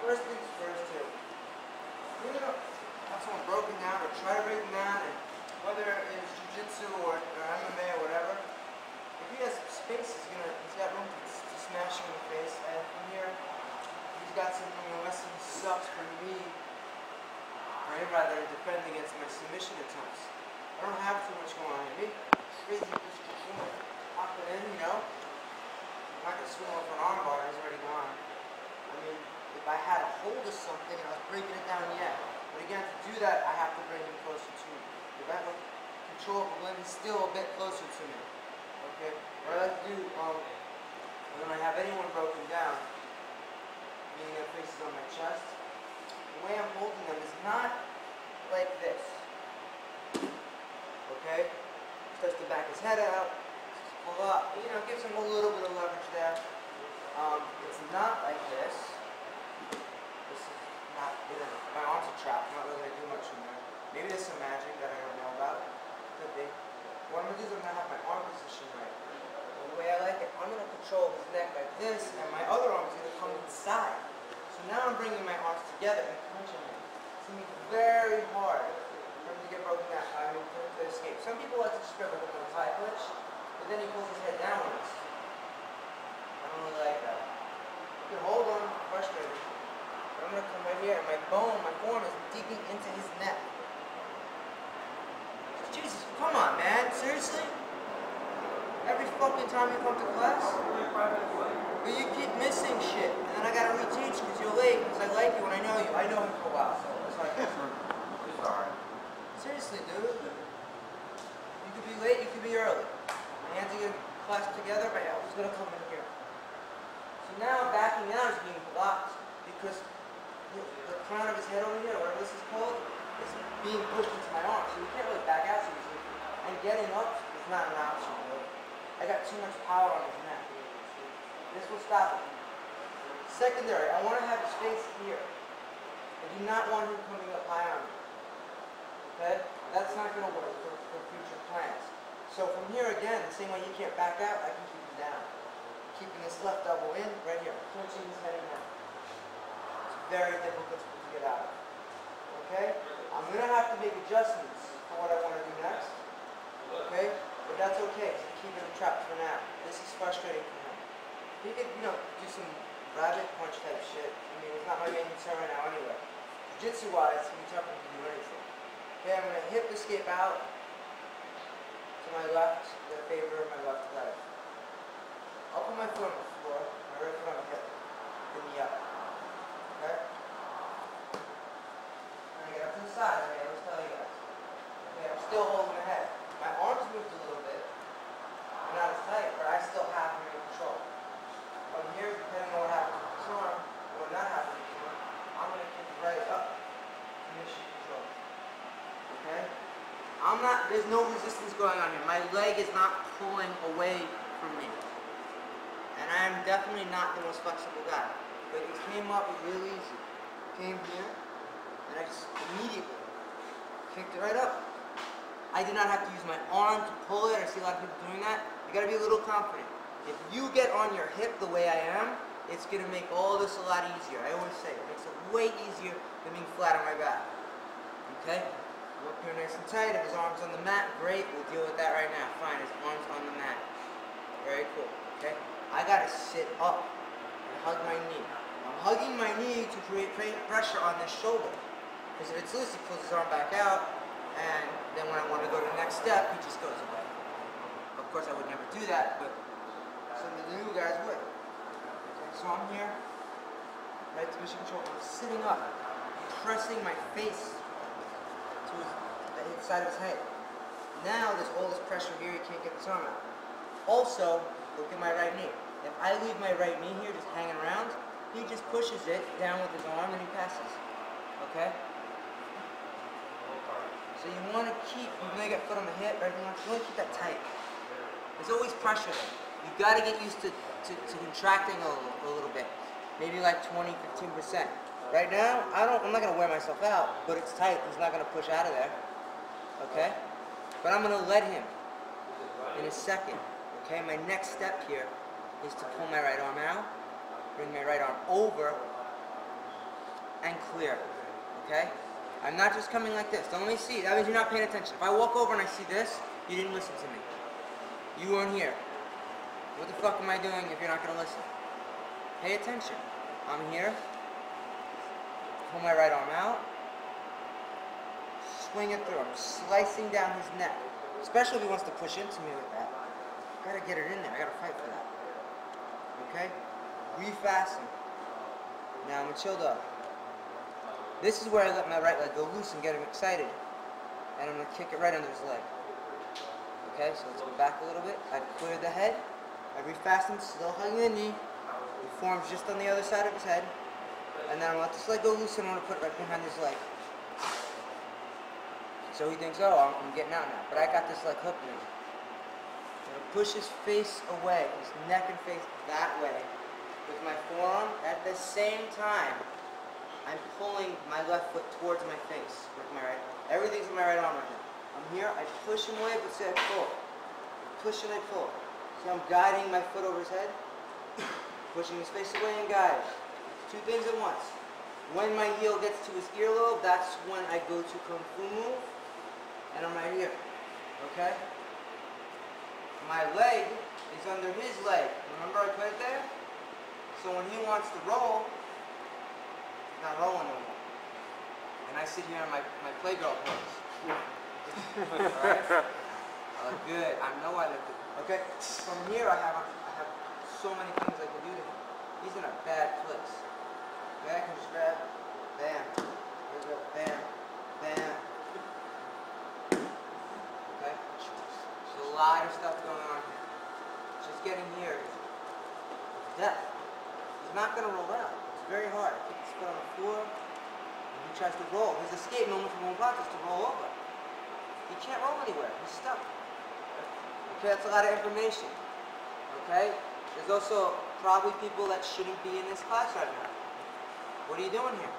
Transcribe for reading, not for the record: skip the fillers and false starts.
first things first too. You know, have someone broken down or try to break them down, and whether it's jiu-jitsu or MMA or whatever, if he has space, he's got room to smash you in the face. And from here, he's got some, Western sucks for me, right? Rather than defend against my submission attempts. I don't have too much going on here. Crazy, just pop it in, I'm not gonna swing off an arm bar, it's already gone. I mean, if I had a hold of something and I was breaking it down, yeah. But again, to do that, I have to bring him closer to me. If I have control of the limb, he's still a bit closer to me. Okay? What I like to do, when I have anyone broken down, meaning their face is on my chest, the way I'm holding them is not like this. Okay? Starts to back his head out, pull up, gives him a little bit of leverage there. It's not like this. This is not, my arms are trapped, I'm not really going to do much from there. Maybe there's some magic that I don't know about. Could be. What I'm going to do is I'm going to have my arm position right. And the way I like it, I'm going to control his neck like this, and my other arm is going to come inside. So now I'm bringing my arms together and punching him. It's going to be very hard for him to get broken down. For him to escape. Some people like to just grab a little high glitch, but then he pulls his head downwards. I don't really like that. You can hold on, frustrated. But I'm going to come right here, and my forearm is digging into his neck. Jesus, come on, man. Seriously? Every fucking time you come to class? But you keep missing shit, and then I gotta reteach because you're late, because I like you and I know you. I know him for a while, so it's like, it's alright. Seriously, dude. You could be late, you could be early. I had to get class together, but I was gonna come in here. So now backing out is being blocked because the crown of his head over here, whatever this is called, is being pushed into my arm. So you can't really back out so easily. And getting up is not an option, really. I got too much power on his neck. This will stop it. Secondary, I want to have his face here. I do not want him coming up high on me. Okay? That's not going to work for future plans. So from here again, the same way he can't back out, I can keep him down. Keeping this left elbow in, right here, punching his head in now. It's very difficult to get out of. Okay? I'm going to have to make adjustments for what I want to do next. Okay? But that's okay, so keeping him trapped for now. This is frustrating for him. He could, do some rabbit punch type shit. I mean, it's not my main concern right now anyway. Jiu-jitsu wise, he's tough to do anything. Okay, I'm going to hip escape out to my left, the favor of my left leg. I'll put my foot on the floor, my right foot on the hip, then knee up. Okay? I'm going to get up to the side, okay? Let's tell you guys. Okay, I'm still holding the head. My arms moved a little bit. I'm not as tight, but I still have him in control. From here, depending on what happens with this arm, or what not happens with this arm, I'm going to kick right up to mission control. Okay? There's no resistance going on here. My leg is not pulling away from me. And I'm definitely not the most flexible guy. But it came up really easy. Came here, and I just immediately kicked it right up. I did not have to use my arm to pull it. I see a lot of people doing that. You got to be a little confident. If you get on your hip the way I am, it's going to make all this a lot easier. I always say it makes it way easier than being flat on my back. Okay? Work here nice and tight. If his arm's on the mat, great. We'll deal with that right now. Fine, his arm's on the mat. Very cool. Okay? I got to sit up and hug my knee. I'm hugging my knee to create pressure on this shoulder. Because if it's loose, he pulls his arm back out. And then when I want to go to the next step, he just goes away. Of course, I would never do that, but some of the new guys would. Okay, so I'm here, right to mission control. I'm sitting up, pressing my face to the side of his head. Now there's all this pressure here, he can't get his arm out. Also, look at my right knee. If I leave my right knee here just hanging around, he just pushes it down with his arm and he passes. Okay? So you want to keep, even though you got foot on the hip, right? You want to keep that tight. There's always pressure there. You've got to get used to contracting a little bit. Maybe like 20, 15%. Right now, I'm not going to wear myself out, but it's tight. He's not going to push out of there. Okay? But I'm going to let him in a second. Okay? My next step here is to pull my right arm out, bring my right arm over, and clear. Okay? I'm not just coming like this. Don't let me see. That means you're not paying attention. If I walk over and I see this, you didn't listen to me. You weren't here. What the fuck am I doing if you're not going to listen? Pay attention. I'm here. Pull my right arm out. Swing it through. I'm slicing down his neck. Especially if he wants to push into me with that. I gotta get it in there. I gotta fight for that. Okay? Refasten. Now I'm chilled up. This is where I let my right leg go loose and get him excited. And I'm gonna kick it right under his leg. Okay, so let's go back a little bit. I cleared the head. I refastened, still hugging the knee. He forms just on the other side of his head. And then I'm gonna let this leg go loose and I'm gonna put it right behind his leg. So he thinks, oh, I'm getting out now. But I got this leg hooked now. I'm gonna push his face away, his neck and face that way with my forearm. At the same time, I'm pulling my left foot towards my face with my right. Everything's in my right arm right now. I'm here, I push him away, but say I pull. Push and I pull. So I'm guiding my foot over his head, pushing his face away and guiding. Two things at once. When my heel gets to his earlobe, that's when I go to Kung Fu move, and I'm right here. Okay? My leg is under his leg. Remember I put it there? So when he wants to roll, he's not rolling no more. And I sit here in my playgirl pose. Alright? Good. I know I live it. Okay? From here I have so many things I can do to him. He's in a bad place. Okay? I can just grab, bam, here we go, bam, bam. Okay? There's a lot of stuff going on here. Just getting here is death. He's not going to roll out. It's very hard. He's put on the floor, and he tries to roll. His escape moment from one block is to roll over. He can't roll anywhere. He's stuck. Okay, that's a lot of information. Okay? There's also probably people that shouldn't be in this class right now. What are you doing here?